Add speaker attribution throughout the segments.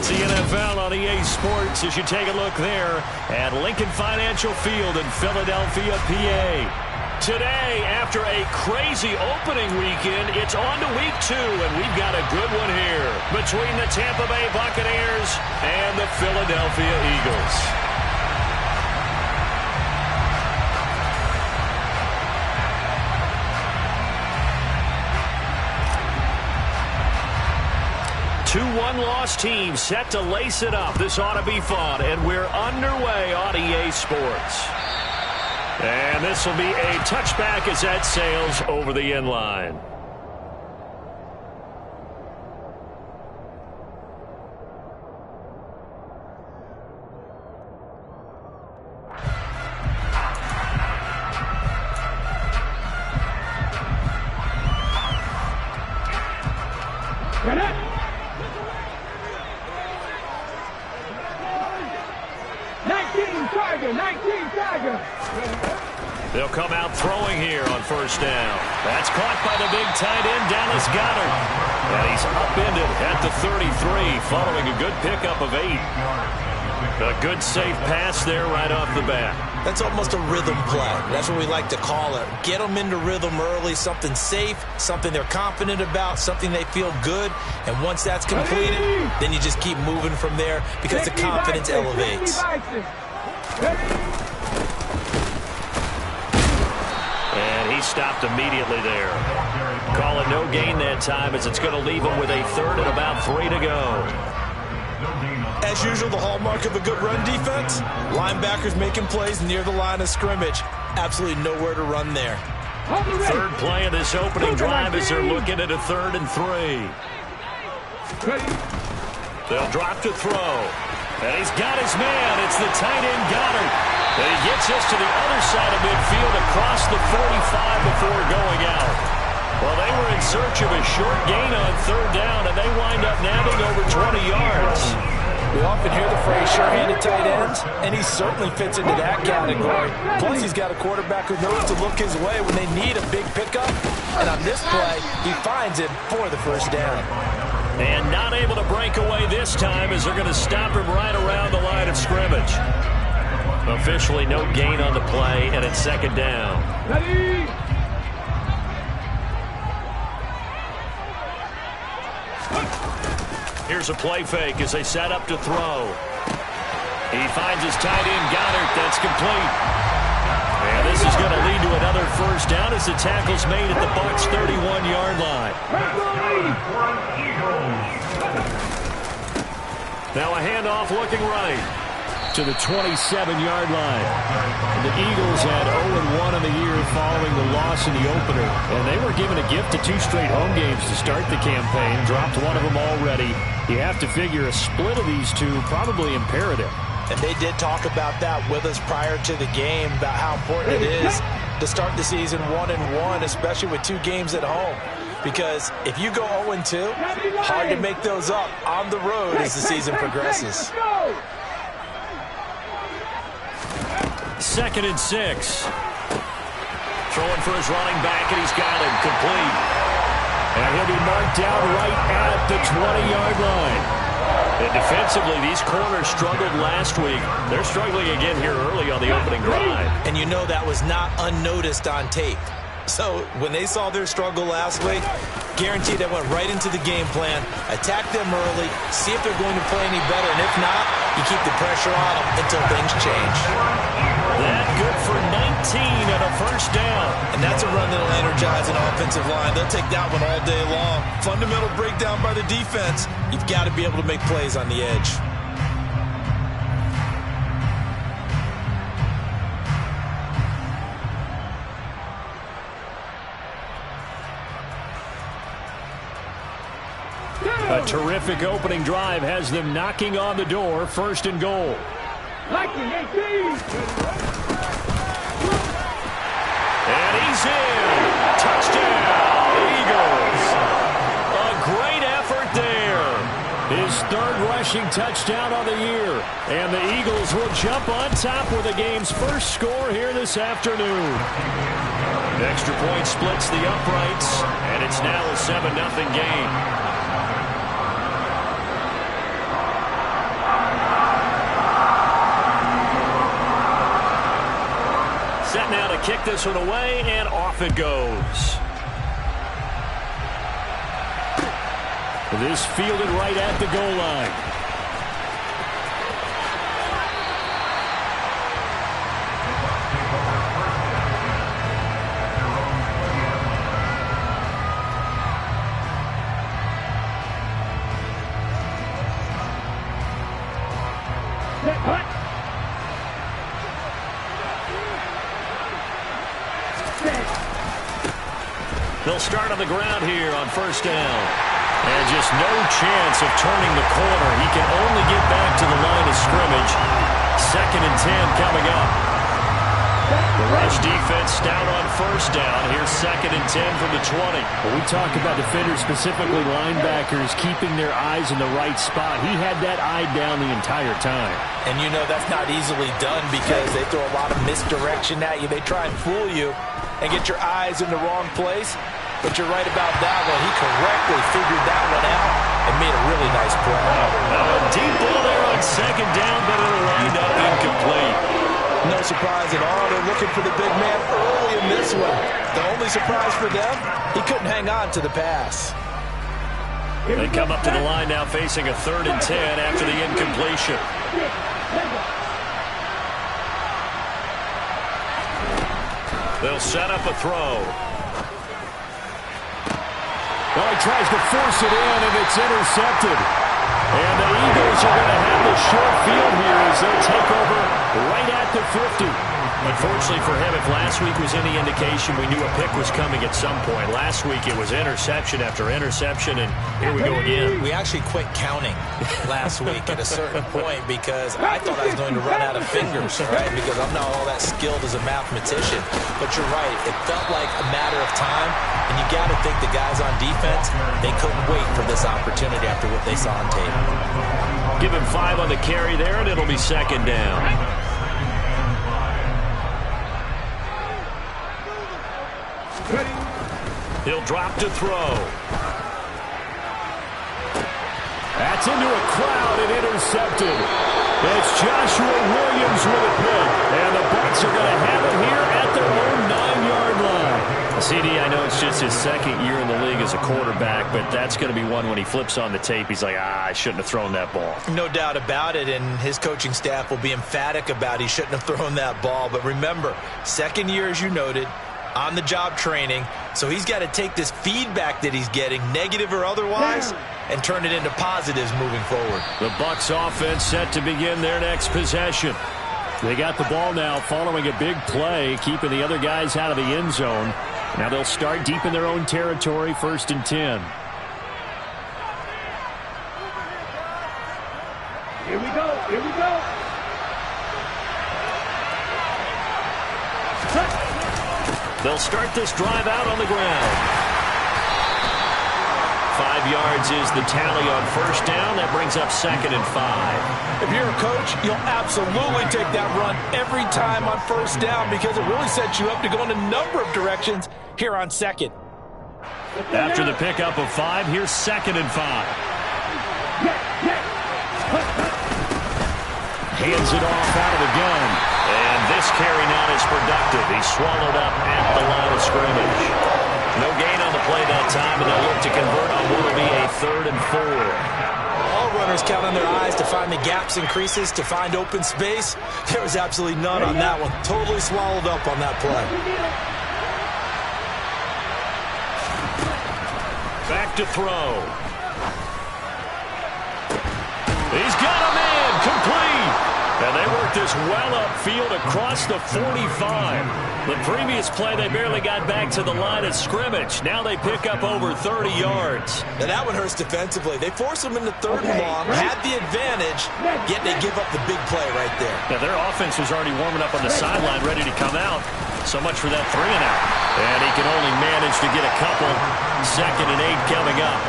Speaker 1: It's the NFL on EA Sports as you take a look there at Lincoln Financial Field in Philadelphia, PA. Today, after a crazy opening weekend, it's on to week 2, and we've got a good one here between the Tampa Bay Buccaneers and the Philadelphia Eagles. Two one-loss teams set to lace it up. This ought to be fun, and we're underway on EA Sports. And this will be a touchback as that sails over the end line.
Speaker 2: Get it! 19 Tiger.
Speaker 1: They'll come out throwing here on first down. That's caught by the big tight end, Dallas Goedert. And he's upended at the 33 following a good pickup of 8. A good safe pass there right off the bat.
Speaker 3: That's almost a rhythm play. That's what we like to call it. Get them into rhythm early, something safe, something they're confident about, something they feel good. And once that's completed, then you just keep moving from there because the confidence elevates.
Speaker 1: And he stopped immediately there. Calling no gain that time as it's going to leave him with a third and about 3 to go.
Speaker 3: As usual, the hallmark of a good run defense, linebackers making plays near the line of scrimmage. Absolutely nowhere to run there.
Speaker 1: Third play of this opening drive as they're looking at a 3rd and 3. They'll drop to throw. And he's got his man. It's the tight end Goedert. And he gets us to the other side of midfield across the 45 before going out. Well, they were in search of a short gain on 3rd down, and they wind up nabbing over 20 yards.
Speaker 3: We often hear the phrase sure-handed tight ends, and he certainly fits into that category. Plus, he's got a quarterback who knows to look his way when they need a big pickup. And on this play, he finds it for the first down.
Speaker 1: And not able to break away this time as they're going to stop him right around the line of scrimmage. Officially no gain on the play, and it's 2nd down.
Speaker 2: Ready?
Speaker 1: Here's a play fake as they set up to throw. He finds his tight end Goedert. That's complete. And this is going to lead to another first down as the tackle's made at the Bucs' 31-yard line. Now a handoff looking right to the 27-yard line. And the Eagles had 0-1 in the year following the loss in the opener. And they were given a gift of 2 straight home games to start the campaign. Dropped one of them already. You have to figure a split of these two probably imperative.
Speaker 3: And they did talk about that with us prior to the game, about how important it is to start the season 1-1, especially with 2 games at home. Because if you go 0-2, hard to make those up on the road as the season progresses.
Speaker 1: 2nd and 6. Throwing for his running back, and he's got him complete. And he'll be marked down right at the 20-yard line. And defensively, these corners struggled last week. They're struggling again here early on the opening drive.
Speaker 3: And you know that was not unnoticed on tape. So when they saw their struggle last week, guaranteed they went right into the game plan, attack them early, see if they're going to play any better, and if not, you keep the pressure on them until things change.
Speaker 1: That good for 19 and a first down.
Speaker 3: And that's a run that'll energize an offensive line. They'll take that one all day long. Fundamental breakdown by the defense. You've got to be able to make plays on the edge.
Speaker 1: A terrific opening drive has them knocking on the door. 1st and goal.
Speaker 2: Lightning 18.
Speaker 1: And he's in. Touchdown, Eagles. A great effort there. His 3rd rushing touchdown on the year. And the Eagles will jump on top with the game's first score here this afternoon. Extra point splits the uprights, and it's now a 7-0 game. set now to kick this one away, and off it goes. This fielded right at the goal line. They'll start on the ground here on first down. And just no chance of turning the corner. He can only get back to the line of scrimmage. 2nd and 10 coming up. The rush defense stout on first down. Here's 2nd and 10 from the 20.
Speaker 4: When we talk about defenders, specifically linebackers, keeping their eyes in the right spot, he had that eye down the entire time.
Speaker 3: And you know that's not easily done because they throw a lot of misdirection at you. They try and fool you and get your eyes in the wrong place. But you're right about that one. He correctly figured that one out and made a really nice play.
Speaker 1: Deep ball there on 2nd down, but it'll wind up incomplete.
Speaker 3: No surprise at all. They're looking for the big man early in this one. The only surprise for them, he couldn't hang on to the pass.
Speaker 1: They come up to the line now facing a 3rd and 10 after the incompletion. They'll set up a throw.
Speaker 4: Well, he tries to force it in, and it's intercepted. And the Eagles are going to have the short field here as they'll take over right at the 50.
Speaker 1: Unfortunately for him, if last week was any indication, we knew a pick was coming at some point. Last week it was interception after interception, and here we go again.
Speaker 3: We actually quit counting last week at a certain point because I thought I was going to run out of fingers, right? Because I'm not all that skilled as a mathematician. But you're right. It felt like a matter of time, and you got to think the guys on defense, they couldn't wait for this opportunity after what they saw on tape.
Speaker 1: Give him 5 on the carry there, and it'll be 2nd down. He'll drop to throw.
Speaker 4: That's into a crowd and intercepted. It's Joshua Williams with a pick. And the Bucs are going to have it here at their own 9-yard line.
Speaker 1: CD, I know it's just his 2nd year in the league as a quarterback, but that's going to be one when he flips on the tape. He's like, I shouldn't have thrown that ball.
Speaker 3: No doubt about it, and his coaching staff will be emphatic about he shouldn't have thrown that ball. But remember, 2nd year, as you noted, on-the-job training, so he's got to take this feedback that he's getting, negative or otherwise, and turn it into positives moving forward.
Speaker 1: The Bucs offense set to begin their next possession.
Speaker 4: They got the ball now following a big play, keeping the other guys out of the end zone. Now they'll start deep in their own territory, 1st and 10.
Speaker 2: Here we go. Here we go.
Speaker 1: They'll start this drive out on the ground. 5 yards is the tally on first down. That brings up 2nd and 5.
Speaker 3: If you're a coach, you'll absolutely take that run every time on first down because it really sets you up to go in a number of directions here on 2nd.
Speaker 1: After the pickup of 5, here's 2nd and 5.
Speaker 4: Hands it off out of the gun.
Speaker 1: And this carry not as productive. He's swallowed up at the line of scrimmage. No gain on the play that time, and they'll look to convert on what will be a 3rd and 4.
Speaker 3: All runners count on their eyes to find the gaps and creases, to find open space. There was absolutely none on that one. Totally swallowed up on that play.
Speaker 1: Back to throw. He's got a man, complete. And they work this well upfield across the 45. The previous play, they barely got back to the line of scrimmage. Now they pick up over 30 yards.
Speaker 3: Now that one hurts defensively. They force them into 3rd and long, had the advantage, yet they give up the big play right there.
Speaker 1: Now their offense was already warming up on the sideline, ready to come out. So much for that 3 and out. And he can only manage to get a couple. 2nd and 8 coming up.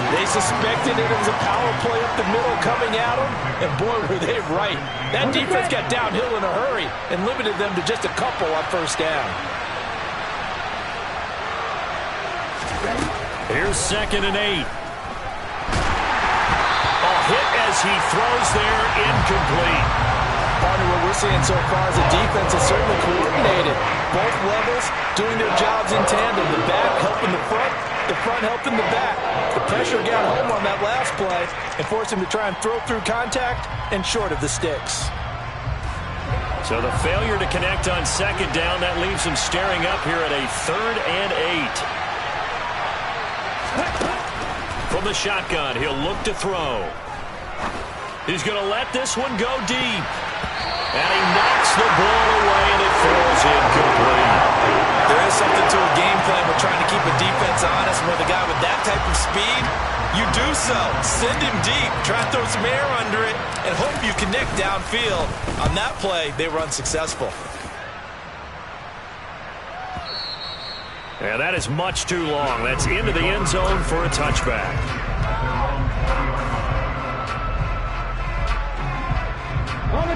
Speaker 3: They suspected it was a power play up the middle coming at them, and boy, were they right. That defense got downhill in a hurry and limited them to just a couple on first down.
Speaker 1: Here's 2nd and 8. A hit as he throws there, incomplete.
Speaker 3: partner, what we're seeing so far is the defense is certainly coordinated. Both levels doing their jobs in tandem. The back helping the front helping the back. The pressure got home on that last play and forced him to try and throw through contact and short of the sticks.
Speaker 1: So the failure to connect on second down, that leaves him staring up here at a 3rd and 8. From the shotgun, he'll look to throw. He's going to let this one go deep. And he knocks the ball away, and it falls incomplete.
Speaker 3: There is something to a game plan with trying to keep a defense honest. With a guy with that type of speed, you do so. Send him deep. Try to throw some air under it and hope you connect downfield. On that play, they were unsuccessful.
Speaker 1: And that is much too long. That's into the end zone for a touchback.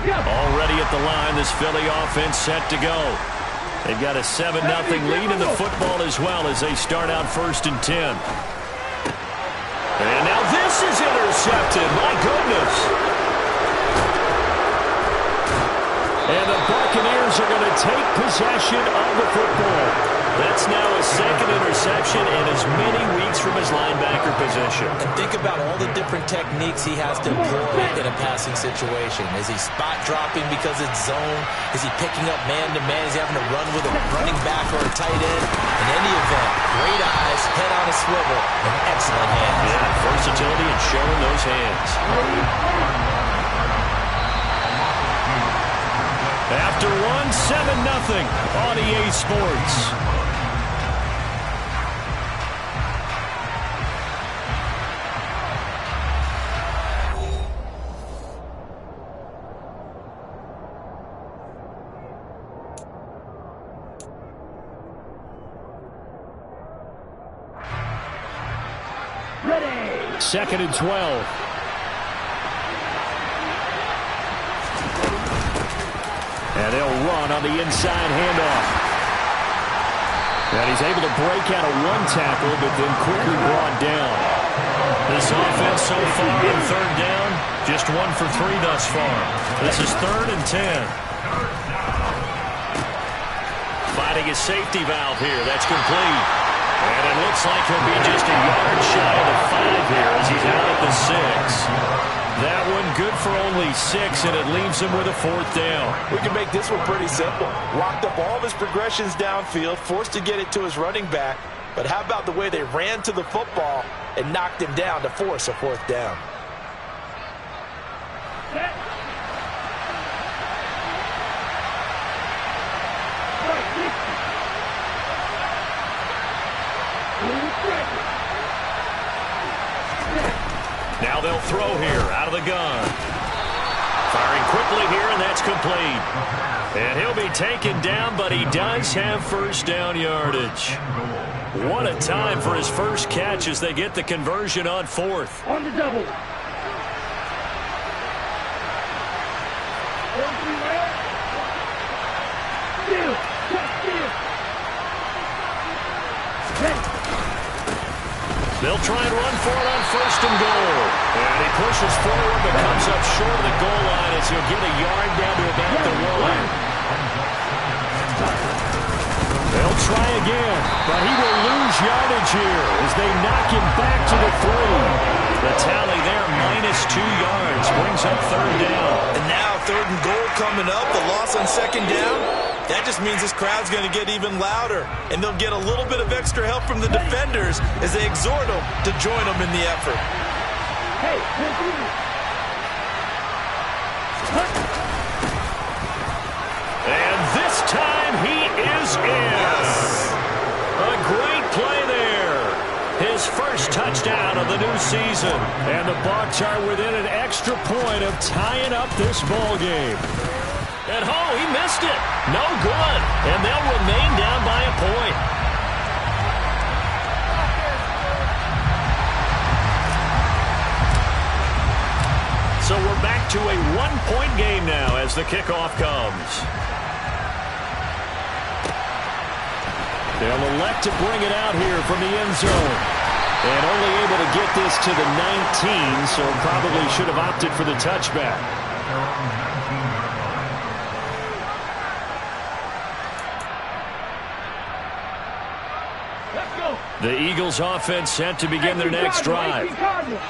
Speaker 1: Already at the line, this Philly offense set to go. They've got a 7-0 lead in the football as well as they start out 1st and 10. And now this is intercepted. My goodness. And the Buccaneers are going to take possession of the football. That's now a 2nd interception in as many weeks from his linebacker position.
Speaker 3: And think about all the different techniques he has to employ in a passing situation. Is he spot dropping because it's zone? Is he picking up man-to-man? Is he having to run with a running back or a tight end? In any event, great eyes, head on a swivel, and excellent hands.
Speaker 1: Yeah, versatility and showing those hands. After one, 7-0 on EA Sports.
Speaker 2: Ready.
Speaker 4: 2nd and 12. And they'll run on the inside handoff. And he's able to break out of one tackle, but then quickly brought down.
Speaker 1: This offense so far in 3rd down, just 1 for 3 thus far. This is 3rd and 10. Finding his safety valve here. That's complete. And it looks like he'll be just a yard shy of the 5 here as he's out at the 6. That one good for only 6, and it leaves him with a 4th down.
Speaker 3: We can make this one pretty simple. Locked up all of his progressions downfield, forced to get it to his running back. But how about the way they ran to the football and knocked him down to force a 4th down?
Speaker 1: Now they'll throw here out of the gun. Firing quickly here, and that's complete. And he'll be taken down, but he does have 1st down yardage. What a time for his first catch as they get the conversion on 4th.
Speaker 2: On the double.
Speaker 1: They'll try and run for it on 1st and goal. And he pushes forward but comes up short of the goal line as he'll get a yard down to about the 1. They'll try again, but he will lose yardage here as they knock him back to the 3. The tally there, -2 yards, brings up 3rd down.
Speaker 3: And now 3rd and goal coming up, the loss on 2nd down. That just means this crowd's going to get even louder, and they'll get a little bit of extra help from the defenders as they exhort them to join them in the effort.
Speaker 2: Hey,
Speaker 1: and this time he is in.
Speaker 3: Yes.
Speaker 1: A great play there. His first touchdown of the new season.
Speaker 4: And the Bucs are within an extra point of tying up this ball game.
Speaker 1: And he missed it. No good. And they'll remain down by a point. So we're back to a 1-point game now as the kickoff comes.
Speaker 4: They'll elect to bring it out here from the end zone. And only able to get this to the 19, so probably should have opted for the touchback.
Speaker 1: The Eagles offense set to begin their next drive.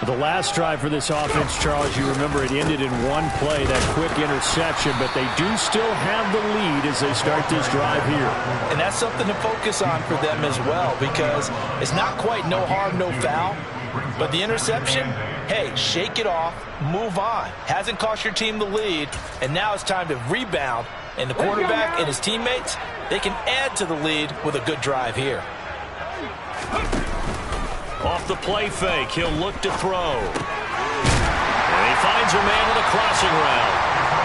Speaker 4: The last drive for this offense, Charles, you remember it ended in one play, that quick interception, but they do still have the lead as they start this drive here.
Speaker 3: And that's something to focus on for them as well, because it's not quite no harm, no foul. But the interception, hey, shake it off, move on. Hasn't cost your team the lead, and now it's time to rebound. And the quarterback and his teammates, they can add to the lead with a good drive here.
Speaker 1: Off the play fake, he'll look to throw. And he finds a man with a crossing route.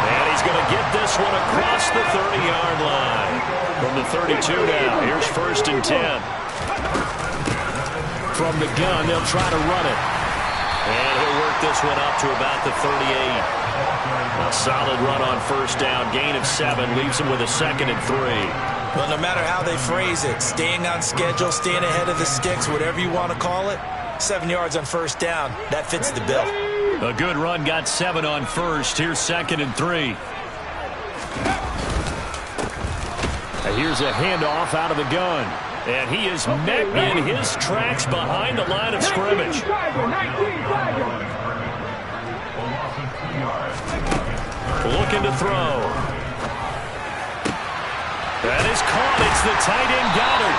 Speaker 1: And he's going to get this one across the 30-yard line. From the 32 now, here's 1st and 10. From the gun, they'll try to run it. And he'll work this one up to about the 38. A solid run on 1st down, gain of 7, leaves him with a 2nd and 3.
Speaker 3: Well, no matter how they phrase it, staying on schedule, staying ahead of the sticks, whatever you want to call it, 7 yards on 1st down, that fits the bill.
Speaker 1: A good run, got 7 on 1st. Here's 2nd and 3.
Speaker 4: Here's a handoff out of the gun.
Speaker 1: And he is met in his tracks behind the line of scrimmage. Looking to throw. That is caught. It's the tight end Goddard.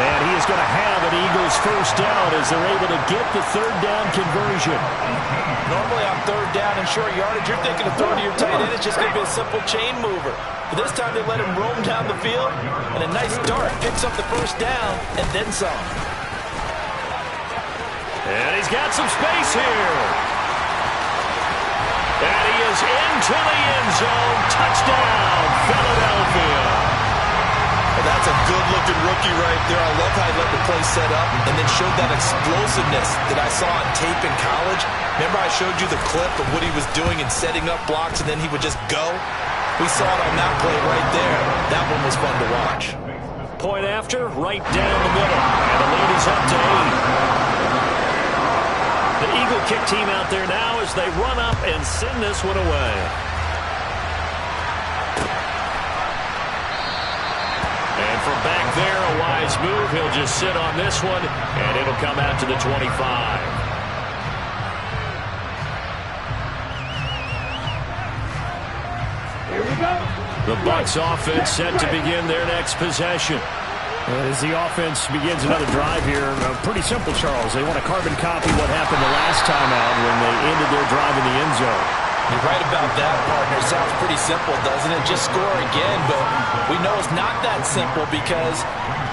Speaker 1: And he is going to have an Eagles 1st down as they're able to get the 3rd down conversion.
Speaker 3: Normally on 3rd down and short yardage, you're thinking of throwing to your tight end. It's just going to be a simple chain mover. But this time they let him roam down the field, and a nice dart picks up the 1st down and then some.
Speaker 1: And he's got some space here. And he is into the end zone. Touchdown, Philadelphia.
Speaker 3: Well, that's a good-looking rookie right there. I love how he let the play set up and then showed that explosiveness that I saw on tape in college. Remember I showed you the clip of what he was doing and setting up blocks, and then he would just go? We saw it on that play right there. That one was fun to watch.
Speaker 1: Point after, right down the middle. And the lead is up to 8. The Eagle kick team out there now as they run up and send this one away. And from back there, a wise move. He'll just sit on this one, and it'll come out to the 25. The Bucs offense set to begin their next possession.
Speaker 4: As the offense begins another drive here, pretty simple, Charles. They want to carbon copy what happened the last time out when they ended their drive in the end zone.
Speaker 3: You're right about that, partner. It sounds pretty simple, doesn't it? Just score again, but we know it's not that simple because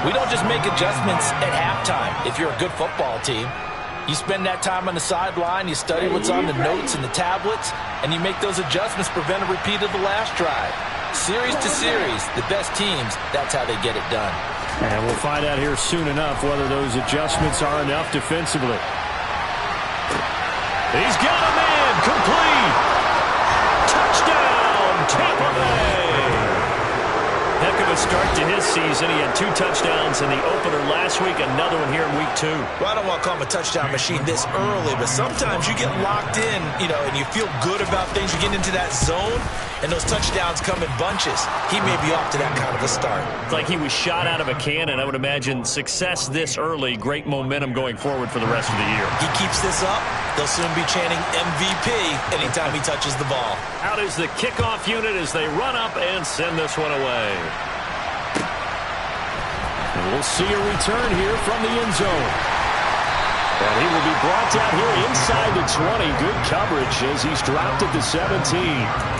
Speaker 3: we don't just make adjustments at halftime. If you're a good football team, you spend that time on the sideline, you study what's on the notes and the tablets, and you make those adjustments, prevent a repeat of the last drive. Series to series, the best teams, that's how they get it done.
Speaker 4: And we'll find out here soon enough whether those adjustments are enough defensively.
Speaker 1: He's got a man, complete. Touchdown, Tampa Bay. Heck of a start to his season. He had 2 touchdowns in the opener last week, another one here in week 2.
Speaker 3: Well, I don't want to call him a touchdown machine this early, but sometimes you get locked in, and you feel good about things. You get into that zone, and those touchdowns come in bunches. He may be off to that kind of a start.
Speaker 1: It's like he was shot out of a cannon. I would imagine success this early, great momentum going forward for the rest of the year.
Speaker 3: He keeps this up, they'll soon be chanting MVP anytime he touches the ball.
Speaker 1: Out is the kickoff unit as they run up and send this one away.
Speaker 4: And we'll see a return here from the end zone. And he will be brought down here inside the 20. Good coverage as he's dropped at the 17.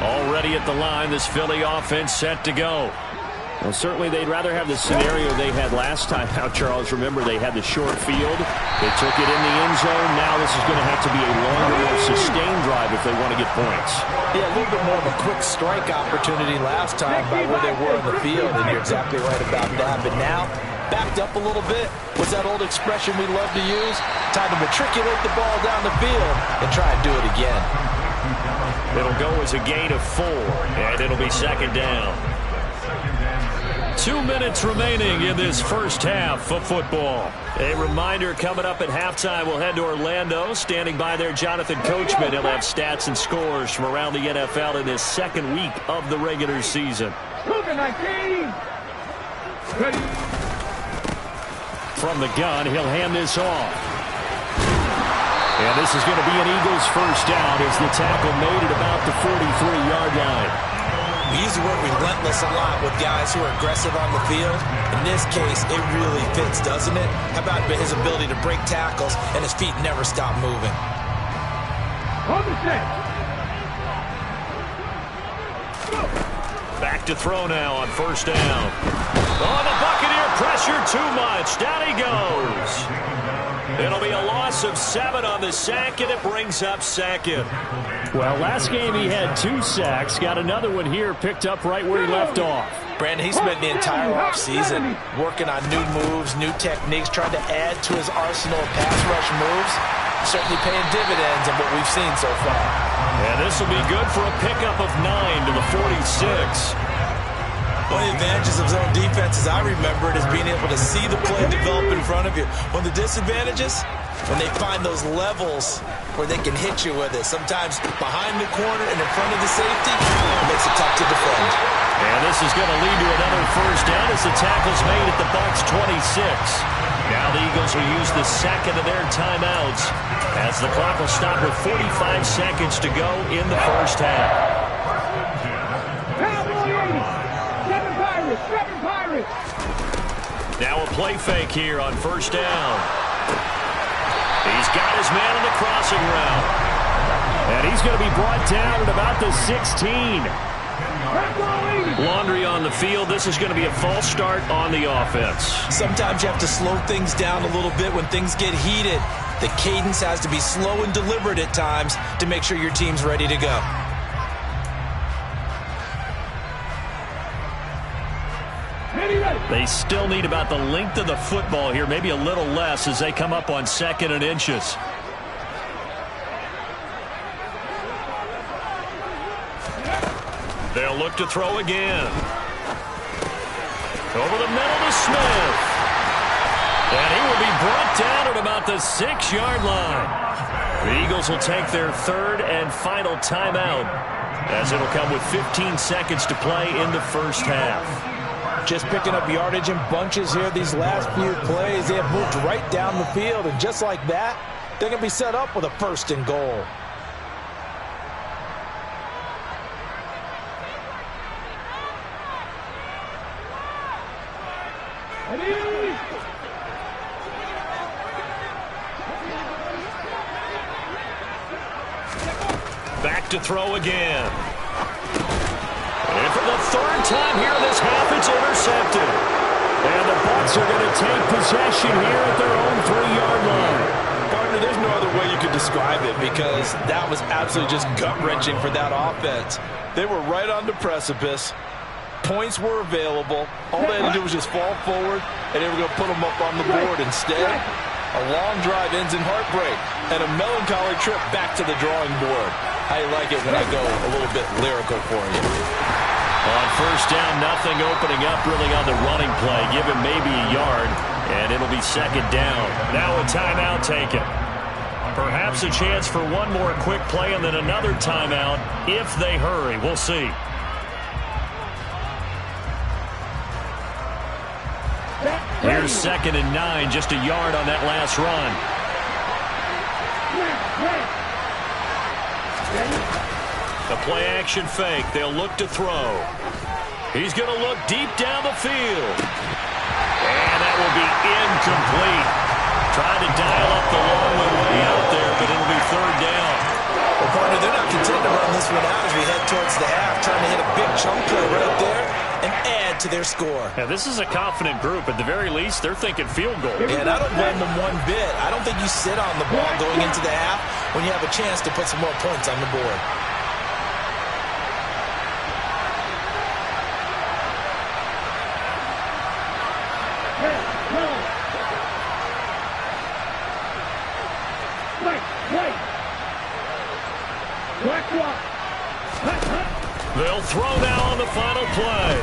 Speaker 1: Already at the line, this Philly offense set to go.
Speaker 4: Well, certainly they'd rather have the scenario they had last time out, Charles. Remember, they had the short field. They took it in the end zone. Now this is going to have to be a longer, more sustained drive if they want to get points.
Speaker 3: Yeah, a little bit more of a quick strike opportunity last time by where they were on the field, and you're exactly right about that. But now, backed up a little bit. What's that old expression we love to use? Time to matriculate the ball down the field and try and do it again.
Speaker 1: It'll go as a gain of 4, and it'll be 2nd down. 2 minutes remaining in this first half of football. A reminder, coming up at halftime, we'll head to Orlando. Standing by there, Jonathan Coachman. He'll have stats and scores from around the NFL in this second week of the regular season. From the gun, he'll hand this off. And this is going to be an Eagles first down as the tackle made at about the 43-yard line.
Speaker 3: We use the word relentless a lot with guys who are aggressive on the field. In this case, it really fits, doesn't it? How about his ability to break tackles and his feet never stop moving?
Speaker 1: Back to throw now on first down. Oh, the Buccaneer pressure too much. Down he goes. It'll be a loss of 7 on the sack, and it brings up second.
Speaker 4: Well, last game he had 2 sacks. Got another one here, picked up right where he left off.
Speaker 3: Brandon, he spent the entire offseason working on new moves, new techniques, trying to add to his arsenal of pass rush moves. Certainly paying dividends in what we've seen so far.
Speaker 1: And this will be good for a pickup of 9 to the 46.
Speaker 3: One of the advantages of zone defense, as I remember it, is being able to see the play develop in front of you. One of the disadvantages, when they find those levels where they can hit you with it. Sometimes behind the corner and in front of the safety, it makes it tough to defend.
Speaker 1: And this is going to lead to another first down as the tackle's made at the Bucs 26. Now the Eagles will use the second of their timeouts as the clock will stop with 45 seconds to go in the first half. Now a play fake here on first down. He's got his man on the crossing route. And he's going to be brought down at about the 16. Laundry on the field. This is going to be a false start on the offense.
Speaker 3: Sometimes you have to slow things down a little bit when things get heated. The cadence has to be slow and deliberate at times to make sure your team's ready to go.
Speaker 1: They still need about the length of the football here, maybe a little less as they come up on 2nd and inches. They'll look to throw again. Over the middle to Smith. And he will be brought down at about the 6-yard line. The Eagles will take their 3rd and final timeout as it'll come with 15 seconds to play in the first half.
Speaker 3: Just picking up yardage in bunches here these last few plays. They have moved right down the field, and just like that, they're going to be set up with a 1st and goal.
Speaker 1: Back to throw again. And for the 3rd time here this half, it's intercepted. And the Bucs are going to take possession here at their own 3-yard line.
Speaker 3: Partner, there's no other way you could describe it because that was absolutely just gut-wrenching for that offense. They were right on the precipice. Points were available. All they had to do was just fall forward, and they were going to put them up on the board. Instead, a long drive ends in heartbreak and a melancholy trip back to the drawing board. I like it when I go a little bit lyrical for you.
Speaker 1: On first down, nothing opening up really on the running play. Give him maybe a yard, and it'll be 2nd down. Now a timeout taken. Perhaps a chance for one more quick play and then another timeout if they hurry. We'll see. Here's 2nd and 9, just a yard on that last run. The play-action fake. They'll look to throw. He's going to look deep down the field. And that will be incomplete. Trying to dial up the long way out there, but it'll be 3rd down.
Speaker 3: Well, partner, they're not content to run this one out as we head towards the half, trying to hit a big chunk play right there and add to their score.
Speaker 1: Now, this is a confident group. At the very least, they're thinking field goal.
Speaker 3: And I don't blame them one bit. I don't think you sit on the ball going into the half when you have a chance to put some more points on the board.
Speaker 1: They'll throw now on the final play.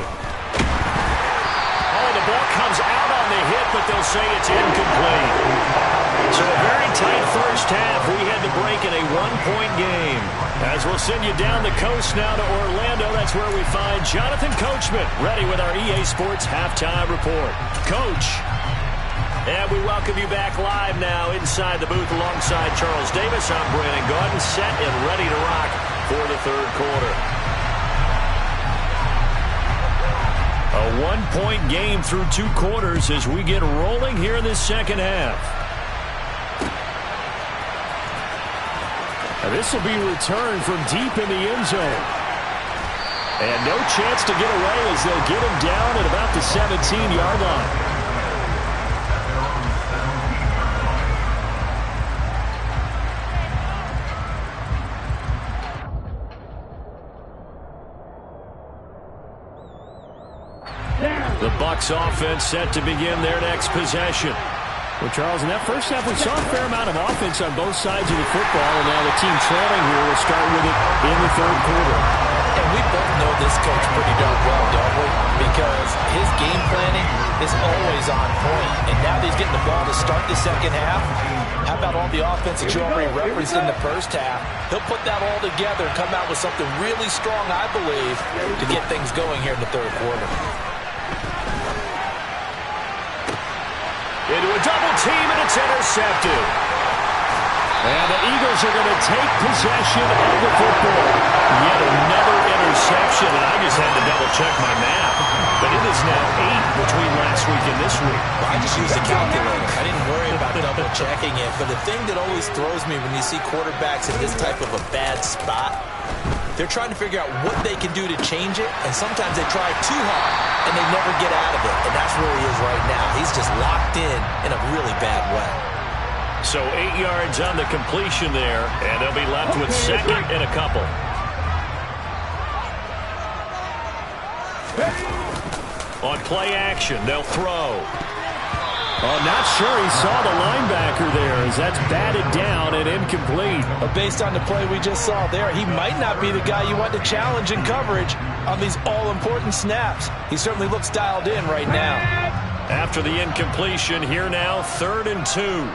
Speaker 1: the ball comes out on the hit, but they'll say it's incomplete. So a very tight first half. We had to break in a one-point game. As we'll send you down the coast now to Orlando, that's where we find Jonathan Coachman, ready with our EA Sports Halftime Report. Coach. And we welcome you back live now inside the booth alongside Charles Davis. I'm Brandon Gaudin, set and ready to rock for the third quarter. A one-point game through 2 quarters as we get rolling here in this second half. And this will be returned from deep in the end zone. And no chance to get away as they'll get him down at about the 17-yard line. The Bucs offense set to begin their next possession. Well, Charles, in that first half, we saw a fair amount of offense on both sides of the football, and now the team trailing here will start with it in the third quarter.
Speaker 3: And we both know this coach pretty darn well, don't we? Because his game planning is always on point. And now that he's getting the ball to start the second half, how about all the offense that you already referenced in the first half? He'll put that all together and come out with something really strong, I believe, to get things going here in the third quarter.
Speaker 1: Into a double team, and it's intercepted. And the Eagles are going to take possession of the football. Yet another interception, and I just had to double-check my math. But it is now 8 between last week and this week.
Speaker 3: Well, I just used a calculator. I didn't worry about double-checking it. But the thing that always throws me when you see quarterbacks in this type of a bad spot, they're trying to figure out what they can do to change it, and sometimes they try too hard, and they never get out of it. And that's where he is right now. He's just locked in a really bad way.
Speaker 1: So 8 yards on the completion there, and they'll be left with second and a couple. On play action, they'll throw. I'm not sure he saw the linebacker there as that's batted down and incomplete.
Speaker 3: But based on the play we just saw there, he might not be the guy you want to challenge in coverage on these all-important snaps. He certainly looks dialed in right now.
Speaker 1: After the incompletion, here now, 3rd and 2.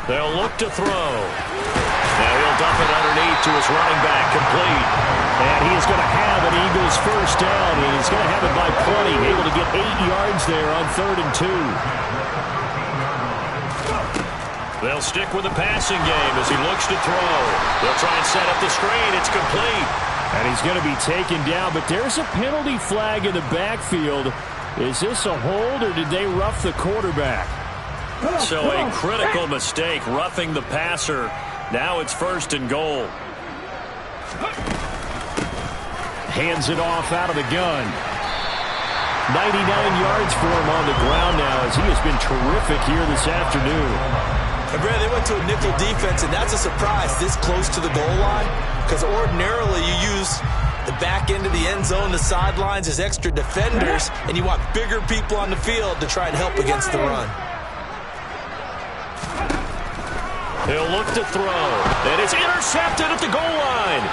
Speaker 1: They'll look to throw. Now he'll dump it underneath to his running back, complete. And he is going to have an Eagles first down. He's going to have it by plenty, able to get 8 yards there on 3rd and 2. They'll stick with the passing game as he looks to throw. They'll try and set up the screen. It's complete.
Speaker 4: And he's going to be taken down, but there's a penalty flag in the backfield. Is this a hold, or did they rough the quarterback?
Speaker 1: So a critical mistake, roughing the passer. Now it's 1st and goal.
Speaker 4: Hands it off out of the gun. 99 yards for him on the ground now as he has been terrific here this afternoon.
Speaker 3: And Brad, they went to a nickel defense, and that's a surprise this close to the goal line, because ordinarily you use the back end of the end zone, the sidelines as extra defenders, and you want bigger people on the field to try and help against the run.
Speaker 1: He'll look to throw. And it's intercepted at the goal line.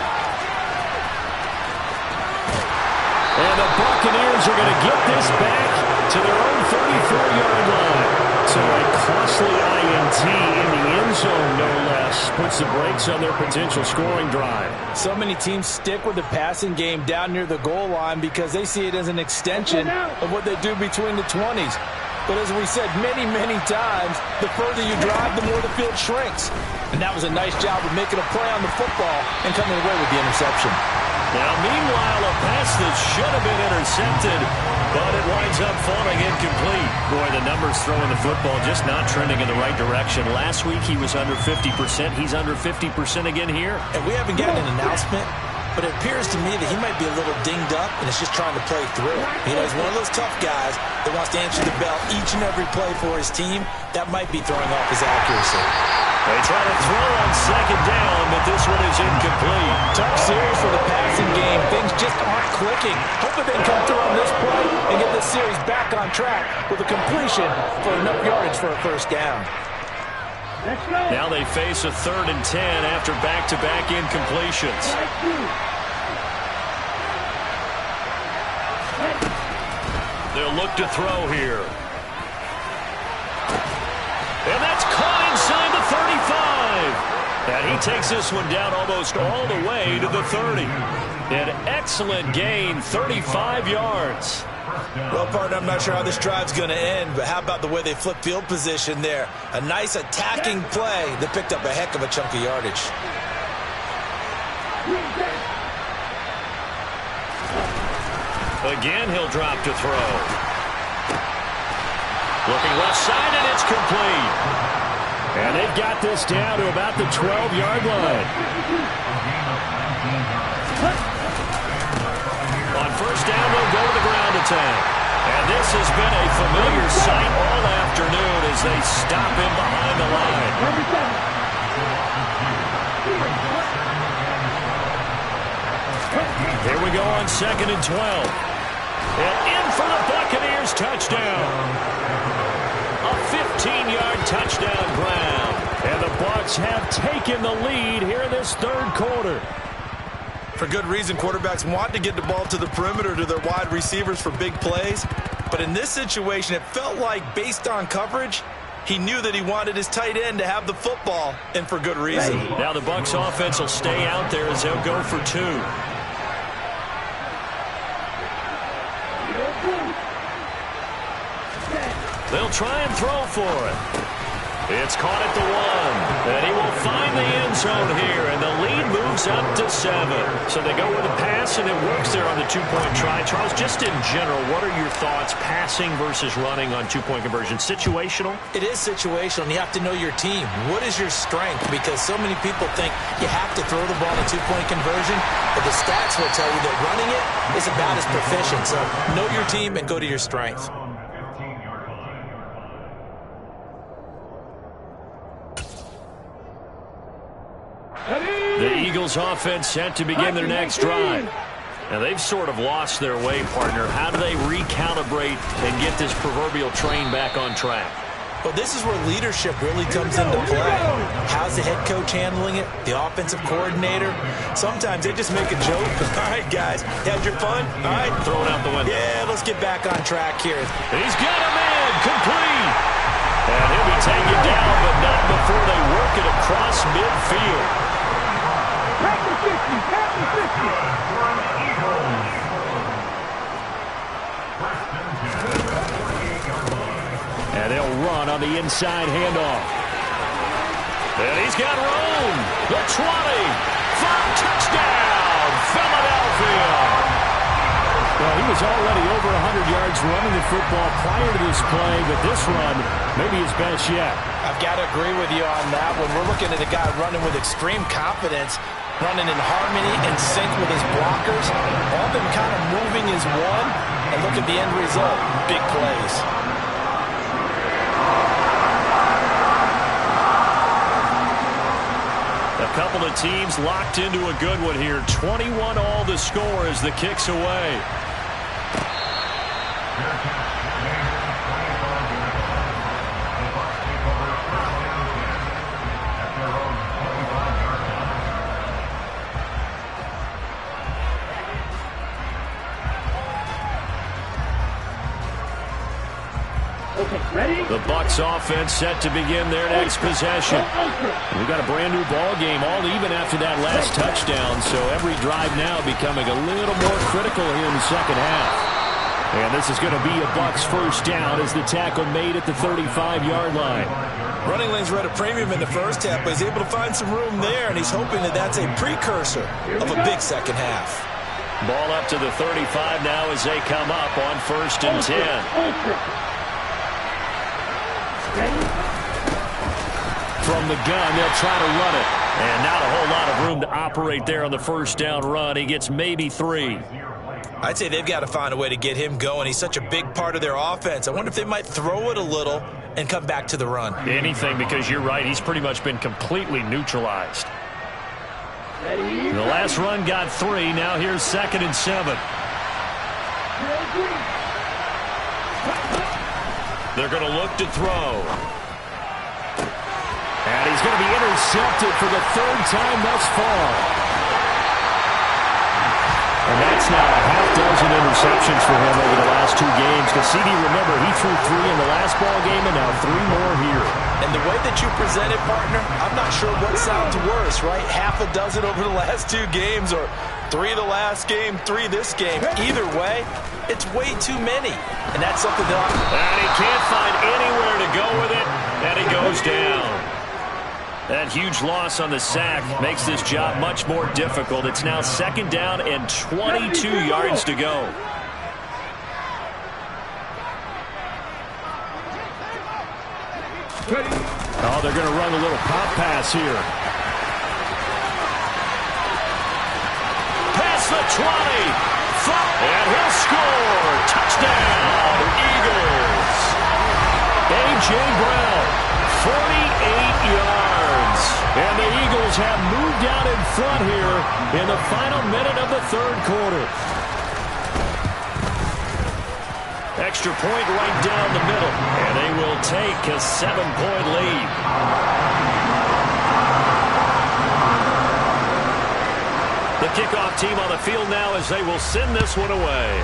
Speaker 1: And the Buccaneers are going to get this back to their own 34-yard line. So a costly INT in the end zone, no less, puts the brakes on their potential scoring drive.
Speaker 3: So many teams stick with the passing game down near the goal line because they see it as an extension of what they do between the 20s. But as we said many, many times, the further you drive, the more the field shrinks. And that was a nice job of making a play on the football and coming away with the interception.
Speaker 1: Now, meanwhile, a pass that should have been intercepted, but it winds up falling incomplete. Boy, the numbers throwing the football just not trending in the right direction. Last week, he was under 50%. He's under 50% again here.
Speaker 3: And we haven't gotten an announcement, but it appears to me that he might be a little dinged up and is just trying to play through. You know, he's one of those tough guys that wants to answer the bell each and every play for his team. That might be throwing off his accuracy.
Speaker 1: They try to throw on 2nd down, but this one is incomplete.
Speaker 3: Tough series for the passing game. Things just aren't clicking. Hoping they can come through on this play and get this series back on track with a completion for enough yardage for a first down.
Speaker 1: Now they face a 3rd and 10 after back-to-back incompletions. They'll look to throw here. And that's caught inside the 35. And he takes this one down almost all the way to the 30. An excellent gain, 35 yards.
Speaker 3: Well, partner, I'm not sure how this drive's going to end, but how about the way they flip field position there? A nice attacking play that picked up a heck of a chunk of yardage.
Speaker 1: Again, he'll drop to throw. Looking left side, and it's complete. And they've got this down to about the 12-yard line. On first down, they'll go to the ground attack. And this has been a familiar sight all afternoon as they stop him behind the line. Here we go on 2nd and 12. And in for the Buccaneers touchdown. A 15-yard touchdown ground. And the Bucs have taken the lead here in this third quarter.
Speaker 3: For good reason, quarterbacks want to get the ball to the perimeter to their wide receivers for big plays. But in this situation, it felt like, based on coverage, he knew that he wanted his tight end to have the football, and for good reason.
Speaker 1: Now the Bucs offense will stay out there as they'll go for 2. They'll try and throw for it. It's caught at the 1. And he will find the end zone here, and the lead moves up to 7. So they go with a pass, and it works there on the 2-point try. Charles, just in general, what are your thoughts passing versus running on 2-point conversion? Situational?
Speaker 3: It is situational, and you have to know your team. What is your strength? Because so many people think you have to throw the ball in a 2-point conversion, but the stats will tell you that running it is about as proficient. So know your team and go to your strength.
Speaker 1: The Eagles offense set to begin their next drive. Now they've sort of lost their way, partner. How do they recalibrate and get this proverbial train back on track?
Speaker 3: Well, this is where leadership really comes into play. How's the head coach handling it? The offensive coordinator? Sometimes they just make a joke. All right, guys, had your fun? All right.
Speaker 1: Throw it out the window.
Speaker 3: Yeah, let's get back on track here.
Speaker 1: He's got him in. Complete. And he'll be taken down, but not before they work it across midfield. And they'll run on the inside handoff. And he's got room. The 20. 5 touchdown. Philadelphia.
Speaker 4: Well, he was already over 100 yards running the football prior to this play, but this run may be his best yet.
Speaker 3: I've got to agree with you on that one. We're looking at a guy running with extreme confidence, running in harmony and sync with his blockers. All of them kind of moving as one. And look at the end result. Big plays.
Speaker 1: A couple of teams locked into a good one here. 21 all the score as the kick's away. The Bucs offense set to begin their next possession. We've got a brand new ball game, all even after that last touchdown, so every drive now becoming a little more critical here in the second half. And this is going to be a Bucs first down as the tackle made at the 35-yard line.
Speaker 3: Running lanes were at a premium in the first half, but he's able to find some room there, and he's hoping that that's a precursor of a big second half.
Speaker 1: Ball up to the 35 now as they come up on 1st and 10. From the gun, they'll try to run it. And not a whole lot of room to operate there on the first down run. He gets maybe 3.
Speaker 3: I'd say they've got to find a way to get him going. He's such a big part of their offense. I wonder if they might throw it a little and come back to the run.
Speaker 1: Anything, because you're right. He's pretty much been completely neutralized. The last run got 3. Now here's 2nd and 7. They're going to look to throw. And he's going to be intercepted for the 3rd time thus far.
Speaker 4: And that's now a half dozen interceptions for him over the last 2 games. Because CD, remember, he threw 3 in the last ball game and now 3 more here.
Speaker 3: And the way that you present it, partner, I'm not sure what sounds worse, right? Half a dozen over the last 2 games or 3 the last game, 3 this game. Either way, it's way too many. And that's something that
Speaker 4: And he can't find anywhere to go with it. And he goes down. That huge loss on the sack makes this job much more difficult. It's now 2nd down and 22 yards to go. Oh, they're going to run a little pop pass here.
Speaker 1: Past the 20. And he'll score. Touchdown, Eagles. A.J. Brown, 48 yards. And the Eagles have moved out in front here in the final minute of the 3rd quarter.
Speaker 4: Extra point right down the middle. And they will take a 7-point lead. The kickoff team on the field now as they will send this one away.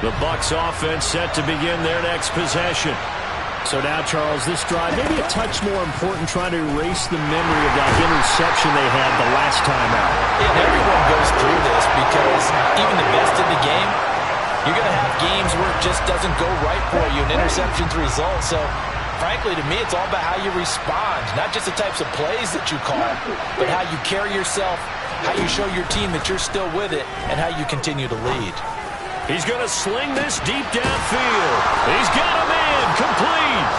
Speaker 4: The Bucs offense set to begin their next possession. So now, Charles, this drive maybe a touch more important, trying to erase the memory of that interception they had the last time out.
Speaker 3: And everyone goes through this because even the best in the game, you're going to have games where it just doesn't go right for you. An interception's the result. So, frankly, to me, it's all about how you respond. Not just the types of plays that you call, but how you carry yourself, how you show your team that you're still with it, and how you continue to lead.
Speaker 1: He's going to sling this deep downfield. He's got him in, complete.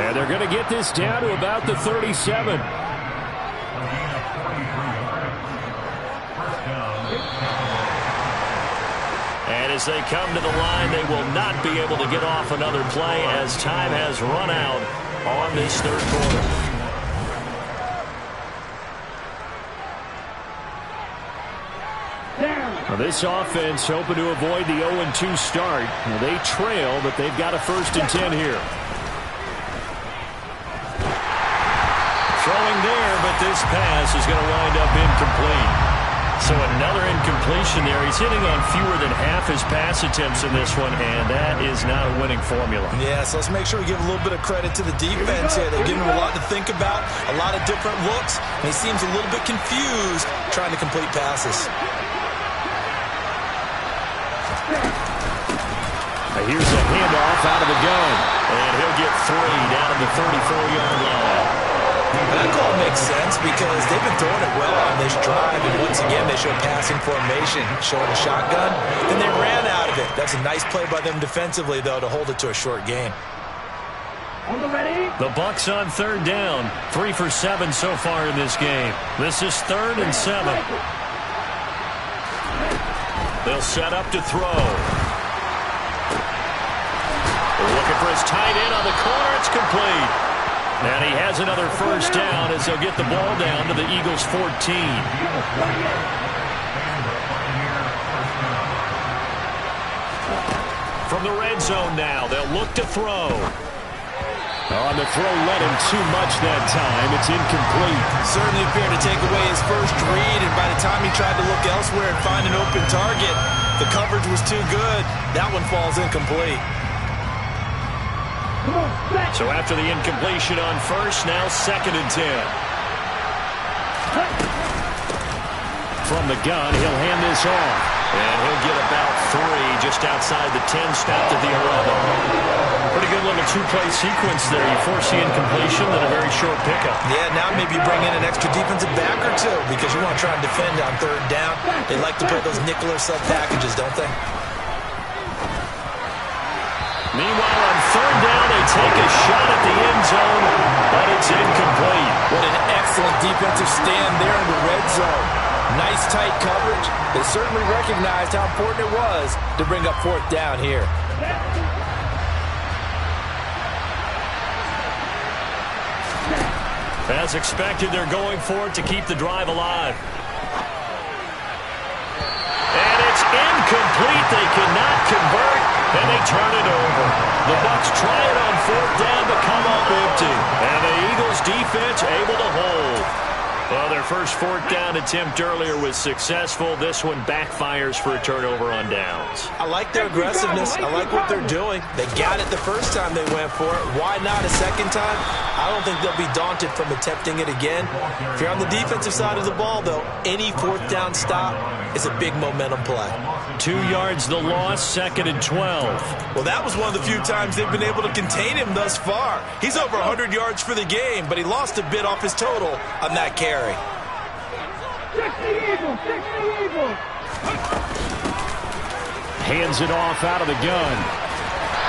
Speaker 4: And they're going to get this down to about the 37.
Speaker 1: And as they come to the line, they will not be able to get off another play as time has run out on this 3rd quarter.
Speaker 4: Now this offense hoping to avoid the 0-2 start. Now they trail, but they've got a 1st and 10 here.
Speaker 1: Throwing there, but this pass is going to wind up incomplete. So another incompletion there. He's hitting on fewer than half his pass attempts in this one, and that is not a winning formula.
Speaker 3: Yeah, so let's make sure we give a little bit of credit to the defense here. They're giving him a lot to think about, a lot of different looks, and he seems a little bit confused trying to complete passes.
Speaker 4: Here's a handoff out of the gun.
Speaker 1: And he'll get 3 down at the 34-yard line.
Speaker 3: That call makes sense because they've been throwing it well on this drive, and once again they show passing formation, showing a shotgun, and they ran out of it. That's a nice play by them defensively, though, to hold it to a short gain.
Speaker 1: The Bucs on 3rd down, 3 for 7 so far in this game. This is 3rd and 7. They'll set up to throw. They're looking for his tight end on the corner. It's complete. And he has another 1st down as they'll get the ball down to the Eagles' 14. From the red zone now, they'll look to throw.
Speaker 4: On the throw, led him too much that time. It's incomplete.
Speaker 3: Certainly appeared to take away his first read, and by the time he tried to look elsewhere and find an open target, the coverage was too good. That one falls incomplete.
Speaker 1: So after the incompletion on 1st, now 2nd and 10.
Speaker 4: From the gun, he'll hand this off.
Speaker 1: And he'll get about 3 just outside the 10, stopped at the 11. Pretty good little 2-play sequence there. You force the incompletion, then a very short pickup.
Speaker 3: Yeah, now maybe you bring in an extra defensive back or 2 because you want to try and defend on 3rd down. They like to play those nickel or sub packages, don't they?
Speaker 1: Meanwhile, on 3rd down, they take a shot at the end zone, but it's incomplete.
Speaker 3: What an excellent defensive stand there in the red zone. Nice tight coverage. They certainly recognized how important it was to bring up 4th down here.
Speaker 1: As expected, they're going for it to keep the drive alive. And it's incomplete. They cannot convert, and they turn it over. The Bucs try it on 4th down to come up empty. And the Eagles defense able to hold. Well, their first 4th down attempt earlier was successful. This one backfires for a turnover on downs.
Speaker 3: I like their aggressiveness. I like what they're doing. They got it the first time they went for it. Why not a second time? I don't think they'll be daunted from attempting it again. If you're on the defensive side of the ball, though, any 4th down stop is a big momentum play.
Speaker 1: 2 yards the loss, 2nd and 12.
Speaker 3: Well, that was one of the few times they've been able to contain him thus far. He's over 100 yards for the game, but he lost a bit off his total on that carry.
Speaker 2: 60 Eagles, 60 Eagles.
Speaker 1: Hands it off out of the gun.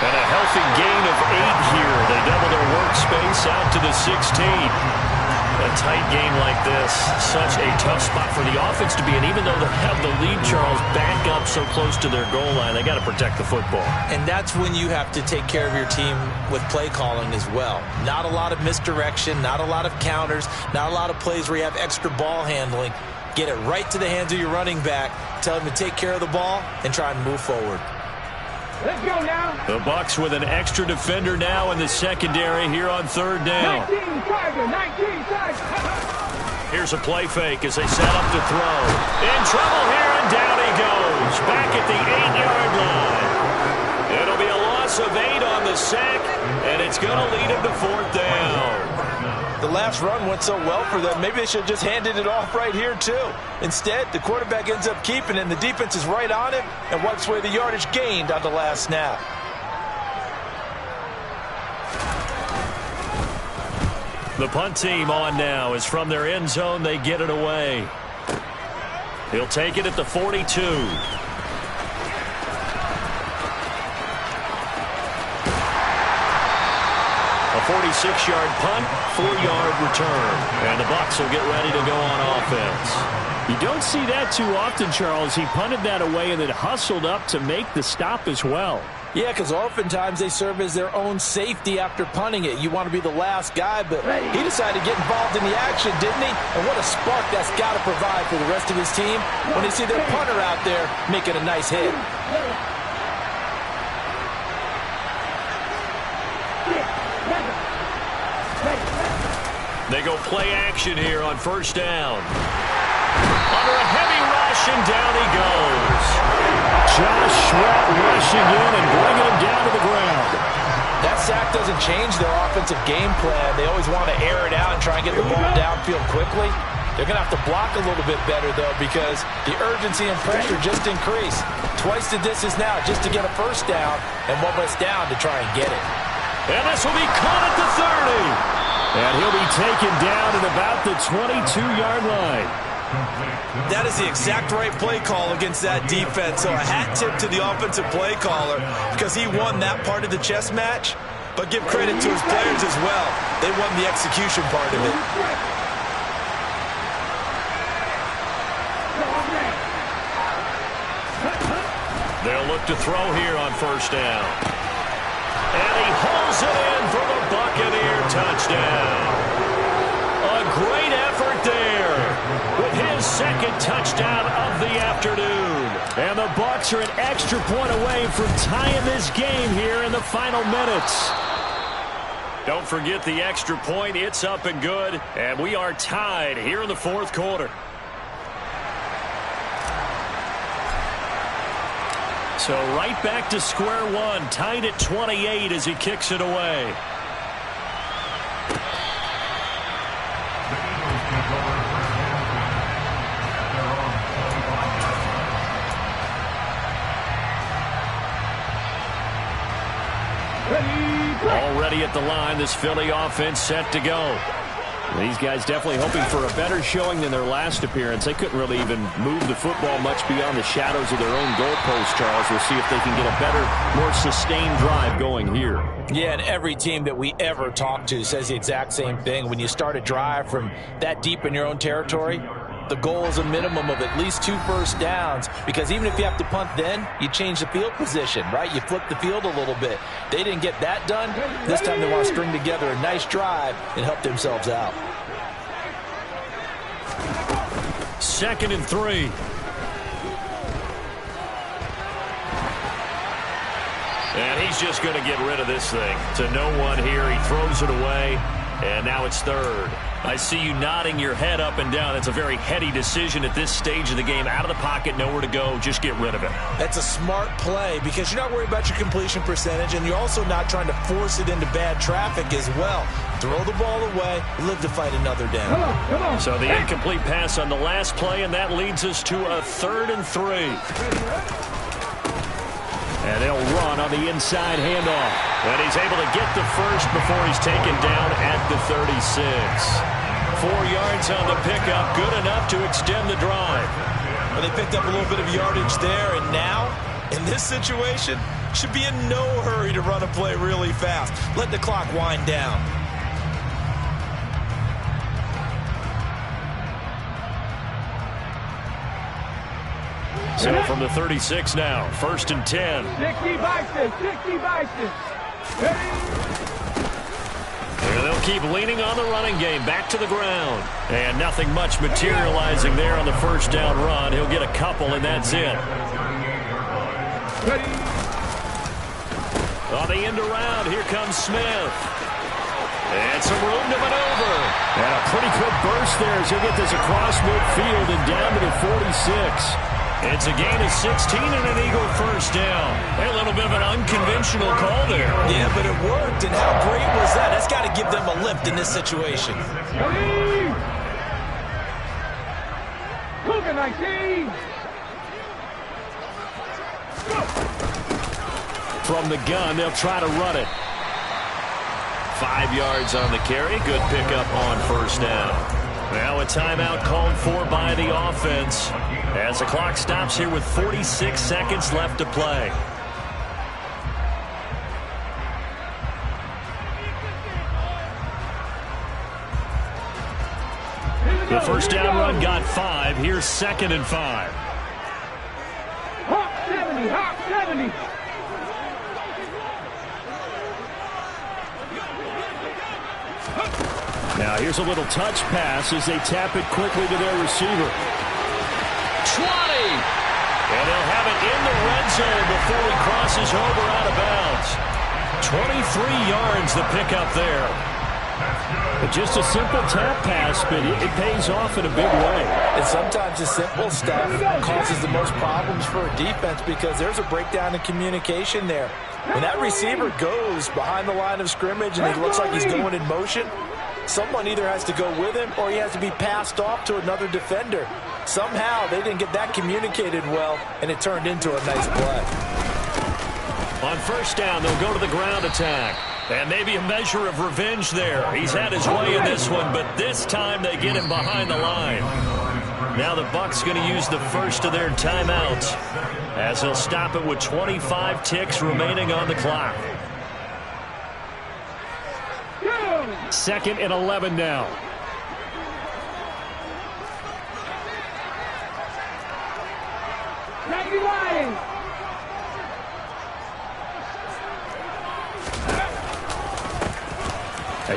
Speaker 1: And a healthy gain of 8 here. They double their workspace out to the 16. A tight game like this, such a tough spot for the offense to be in. Even though they have the lead, Charles, back up so close to their goal line, they got to protect the football.
Speaker 3: And that's when you have to take care of your team with play calling as well. Not a lot of misdirection, not a lot of counters, not a lot of plays where you have extra ball handling. Get it right to the hands of your running back, tell him to take care of the ball, and try and move forward.
Speaker 2: Let's go now.
Speaker 1: The Bucs with an extra defender now in the secondary here on 3rd down.
Speaker 2: 19 Tiger, 19 Tiger.
Speaker 1: Here's a play fake as they set up to throw. In trouble here, and down he goes. Back at the 8-yard line. It'll be a loss of 8 on the sack, and it's going to lead him to 4th down.
Speaker 3: The last run went so well for them, maybe they should have just handed it off right here, too. Instead, the quarterback ends up keeping it, and the defense is right on him and wipes away the yardage gained on the last snap.
Speaker 1: The punt team on now is from their end zone. They get it away. He'll take it at the 42. A 46-yard punt, 4-yard return. And the Bucs will get ready to go on offense. You don't see that too often, Charles. He punted that away and then hustled up to make the stop as well.
Speaker 3: Yeah, because oftentimes they serve as their own safety after punting it. You want to be the last guy, but he decided to get involved in the action, didn't he? And what a spark that's got to provide for the rest of his team when they see their punter out there making a nice hit.
Speaker 1: They go play action here on 1st down. Under a heavy rush, and down he goes. Josh Sweat rushing in and bringing him down to the ground.
Speaker 3: That sack doesn't change their offensive game plan. They always want to air it out and try and get the ball downfield quickly. They're going to have to block a little bit better, though, because the urgency and pressure just increased. Twice the distance now just to get a 1st down, and 1 less down to try and get it.
Speaker 1: And this will be caught at the 30. And he'll be taken down at about the 22-yard line.
Speaker 3: That is the exact right play call against that defense. So a hat tip to the offensive play caller because he won that part of the chess match. But give credit to his players as well. They won the execution part of it.
Speaker 1: They'll look to throw here on 1st down. And he hauls it in for the Buccaneer touchdown. A great effort there with his 2nd touchdown of the afternoon. And the Bucs are an extra point away from tying this game here in the final minutes. Don't forget the extra point. It's up and good. And we are tied here in the 4th quarter. So right back to square one, tied at 28 as he kicks it away. Already at the line, this Philly offense set to go. These guys definitely hoping for a better showing than their last appearance. They couldn't really even move the football much beyond the shadows of their own goalpost, Charles. We'll see if they can get a better, more sustained drive going here.
Speaker 3: Yeah, and every team that we ever talk to says the exact same thing. When you start a drive from that deep in your own territory, the goal is a minimum of at least 2 first downs, because even if you have to punt then, you change the field position, right? You flip the field a little bit. They didn't get that done. This time they want to string together a nice drive and help themselves out.
Speaker 1: 2nd and 3. And he's just going to get rid of this thing. To no one here. He throws it away. And now it's 3rd. I see you nodding your head up and down. It's a very heady decision at this stage of the game. Out of the pocket, nowhere to go. Just get rid of it.
Speaker 3: That's a smart play because you're not worried about your completion percentage, and you're also not trying to force it into bad traffic as well. Throw the ball away, live to fight another down.
Speaker 2: Come on.
Speaker 1: So the incomplete pass on the last play, and that leads us to a 3rd and 3. And they'll run on the inside handoff. And he's able to get the first before he's taken down at the 36. 4 yards on the pickup, good enough to extend the drive.
Speaker 3: Well, they picked up a little bit of yardage there, and now, in this situation, should be in no hurry to run a play really fast. Let the clock wind down.
Speaker 1: So from the 36 now, 1st and 10.
Speaker 2: 60 Bison, 60 Bison.
Speaker 1: And they'll keep leaning on the running game, back to the ground. And nothing much materializing there on the 1st down run. He'll get a couple, and that's it. On the end around, here comes Smith. And some room to maneuver. And a pretty good burst there as he'll get this across midfield and down to the 46. It's a gain of 16 and an Eagle 1st down. A little bit of an unconventional call there.
Speaker 3: Yeah, but it worked, and how great was that? That's got to give them a lift in this situation.
Speaker 2: Cougar 19.
Speaker 1: From the gun, they'll try to run it. 5 yards on the carry. Good pickup on 1st down. Now a timeout called for by the offense as the clock stops here with 46 seconds left to play. The 1st down run got 5. Here's 2nd and 5.
Speaker 2: Hawk 70, Hawk 70.
Speaker 1: Now here's a little touch pass as they tap it quickly to their receiver. 20! And they'll have it in the red zone before he crosses over out of bounds. 23 yards the pickup there. But just a simple tap pass, but it pays off in a big way.
Speaker 3: And sometimes the simple stuff causes the most problems for a defense because there's a breakdown in communication there. When that receiver goes behind the line of scrimmage and he looks like he's going in motion, someone either has to go with him or he has to be passed off to another defender. Somehow they didn't get that communicated well, and it turned into a nice play.
Speaker 1: On 1st down, they'll go to the ground attack. And maybe a measure of revenge there. He's had his way in this one, but this time they get him behind the line. Now the Bucs going to use the first of their timeouts as they'll stop it with 25 ticks remaining on the clock. 2nd and 11 now.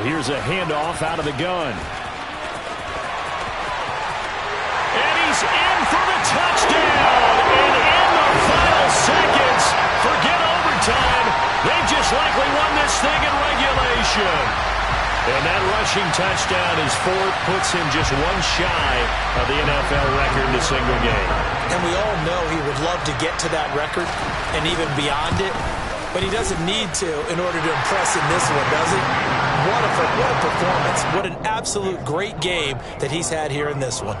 Speaker 1: Here's a handoff out of the gun. And he's in for the touchdown. And in the final seconds, forget overtime. They just likely won this thing in regulation. And that rushing touchdown is 4th, puts him just one shy of the NFL record in a single game.
Speaker 3: And we all know he would love to get to that record and even beyond it. But he doesn't need to in order to impress in this one, does he? What a performance. What an absolute great game that he's had here in this one.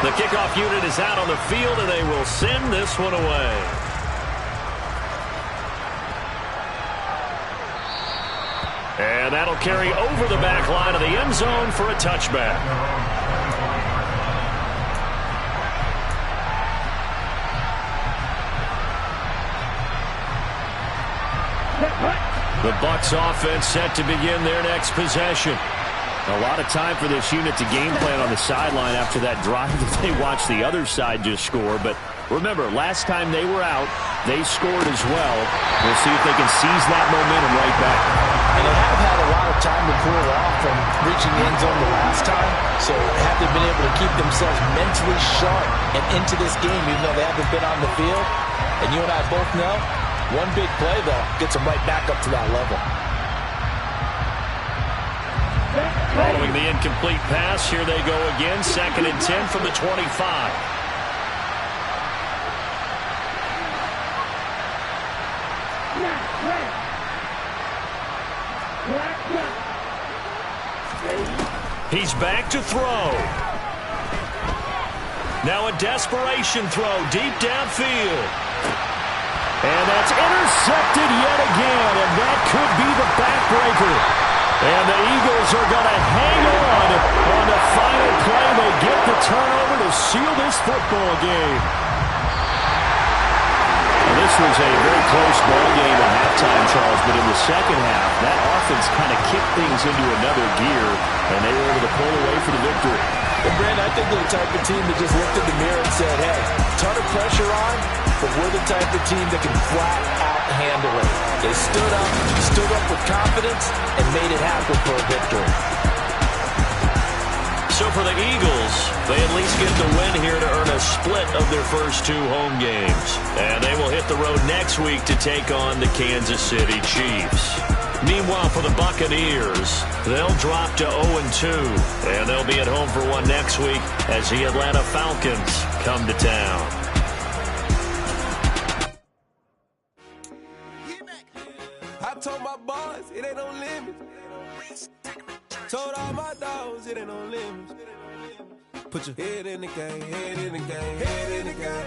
Speaker 1: The kickoff unit is out on the field, and they will send this one away. And that'll carry over the back line of the end zone for a touchback. The Bucs offense set to begin their next possession. A lot of time for this unit to game plan on the sideline after that drive that they watched the other side just score, but
Speaker 4: Remember, last time they were out, they scored as well. We'll see if they can seize that momentum right back.
Speaker 3: And they have had a lot of time to cool off from reaching the end zone the last time, so have they been able to keep themselves mentally sharp and into this game even though they haven't been on the field? And you and I both know, one big play, though, gets them right back up to that level.
Speaker 4: Following the incomplete pass, here they go again, 2nd and 10 from the 25. He's back to throw. Now a desperation throw deep downfield. And that's intercepted yet again, and that could be the backbreaker. And the Eagles are going to hang on the final play. They get the turnover to seal this football game. This was a very close ball game at halftime, Charles, but in the second half, that offense kind of kicked things into another gear, and they were able to pull away for the victory.
Speaker 3: And, Brandon, I think they're the type of team that just looked in the mirror and said, hey, ton of pressure on, but we're the type of team that can flat out handle it. They stood up with confidence, and made it happen for a victory.
Speaker 4: So for the Eagles, they at least get the win here to earn a split of their first 2 home games. And they will hit the road next week to take on the Kansas City Chiefs. Meanwhile, for the Buccaneers, they'll drop to 0-2. And they'll be at home for one next week as the Atlanta Falcons come to town.
Speaker 5: I told my boys, it ain't no limits. Told all my dogs, it ain't no limits. Put your head in the game, head in the game, head in the game.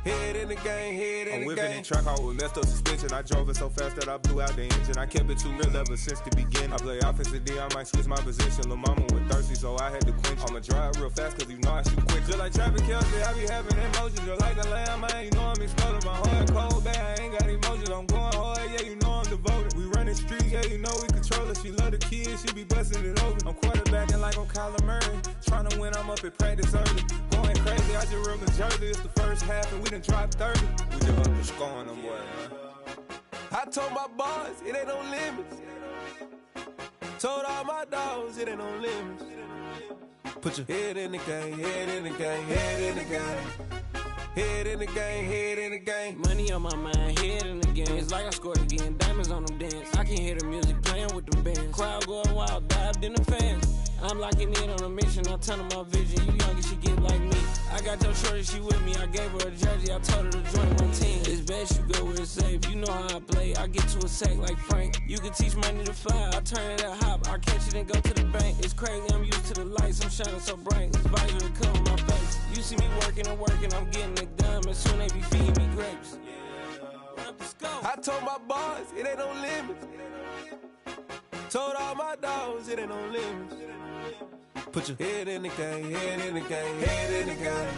Speaker 5: Head in the game, head in the game. I'm whipping and track out with messed up suspension. I drove it so fast that I blew out the engine. I kept it too real ever since the beginning. I play offensive D, I might switch my position. Lil' mama was thirsty, so I had to quench. I'ma drive real fast, cause you know I shoot quick. Just like Travis Kelce, I be having emotions. Just like a lamb, man, you know I'm exploding. My heart cold, bad, I ain't got emotions. I'm going hard, yeah, you know I'm devoted. We running streets, yeah, you know we control it. She love the kids, she be busting it open. I'm quarterbacking like I'm Kyler Murray. Trying to win, I'm up at practice early. Going crazy, I just real the jersey. It's the first half, and we done dropped 30. We just underscoring them, boy, man. I told my boys, it ain't no limits. Told all my dogs, it ain't no limits. Put your head in the game, head in the game, head in the game. Head in the game, head in the game.
Speaker 6: Money on my mind, head in the game. It's like I scored again, diamonds on them dance. I can hear the music playing with them bands. Crowd going wild, dived in the fans. I'm locking in on a mission, I'm telling my vision. You young and she get like me. I got your shorty, she with me. I gave her a jersey, I told her to join my team. It's best you go where it's safe. You know how I play, I get to a sack like Frank. You can teach money to fly, I turn it at hop. I catch it and go to the bank. It's crazy, I'm used to the lights, I'm shining so bright. This visor to cover my face. You see me working and working, I'm getting it done. And soon they be feeding me grapes.
Speaker 5: I told my boys, it ain't no limits. Told all my dogs, it ain't no limits. Put your head in the game, head in the game, head in the game.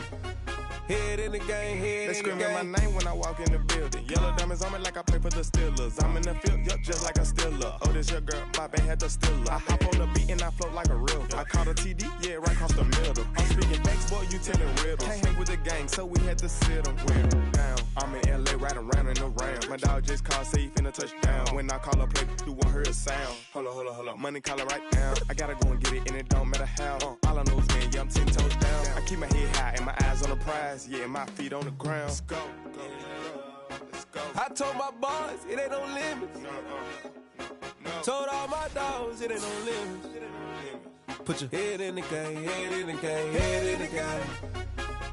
Speaker 5: Head in the game, head
Speaker 7: they
Speaker 5: in the game.
Speaker 7: They screaming my name when I walk in the building. Yellow diamonds on me like I play for the Steelers. I'm in the field, yup, just like a Steeler. Oh, this your girl, my band had the Steeler. I hop on the beat and I float like a river. I caught a TD, yeah, right across the middle. I'm speaking facts, boy, you telling riddles. Can't hang with the gang, so we had to sit them down. I'm in LA, riding round and around. My dog just called, say he finna touchdown. When I call a play, you won't hear a sound. Hold up, money caller right now. I gotta go and get it, and it don't matter how. All I know is, man, yeah, I'm 10 toes down. I keep my head high and my eyes on the prize. Yeah, my feet on the ground. Let's go. Let's go.
Speaker 5: I told my boys, it ain't no limits. No. Told all my dogs, it ain't no limits. Put your head in the game, head in the game, head in the game.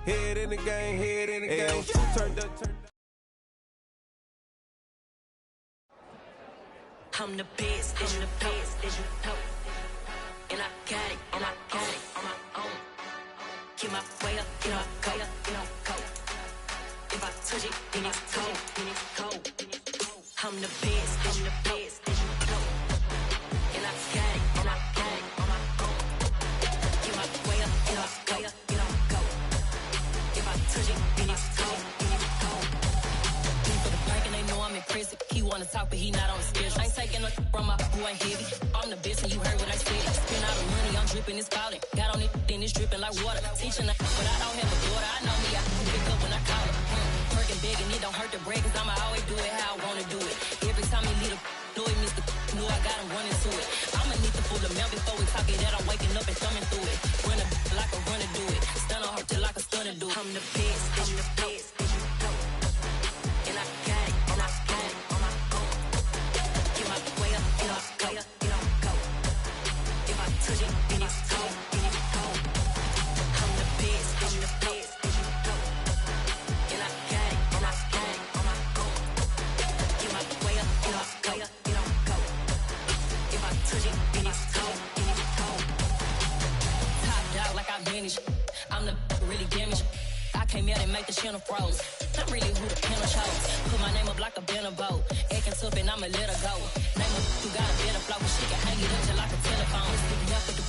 Speaker 5: Head in the game, head in the game. Turn up.
Speaker 8: I'm the best, I'm the best, as you know. And I got it, on my own. Keep my way up, get up, go. If I touch it, then it's cold. I'm the best, I'm the best, as you know. And I got it, on my own. Keep my way up, get up, go. If I touch it, then it's cold. For the blank and they know I'm impressive. He wanna talk, but he not on the schedule. I ain't taking no from my who ain't heavy. I'm the best and you heard what I said. Spend all the money, I'm dripping, it's falling. Got on it, then it's dripping like water. Teaching, but I don't have a daughter. I know me, I pick up when I call. the bread, cause I'ma always do it how I wanna do it. Every time he lead a do it, Mr. Knew I got him running to it. I'ma need the full amount before we talk it that I'm waking up and thumbing through it. Run a like a runner do it. Stun on her till like a stunner do it. I'm the best, I'm the best. And I got it, and I got it on my own. Get my way up, get off, go, get off, go. If I touch it, then it's cold, then it's cold. I'm the best, I'm the best. And I got it, and I got it on my own. Get my way up, get off, go, get off, go. If I touch it, then it's cold, then it's cold. Top dog like I vanished. I'm the really damaged. I came out and make the channel froze. I'm really who the panel chose. Put my name up like a banner boat. Acting tough and I'ma let her go. Name her who got a better flow. She can hang it up just like a telephone. Stick me up with the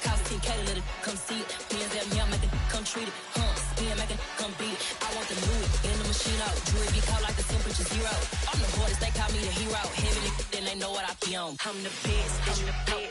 Speaker 8: cause 10K to let it come see it. Hands at me, I make it come treat it. Spin, make it come beat it. I want the Louis in the machine out. Jewelry be cold like the temperature 0. I'm the hardest, they call me the hero. Heavily, then they know what I be on. I'm the best, I'm the best.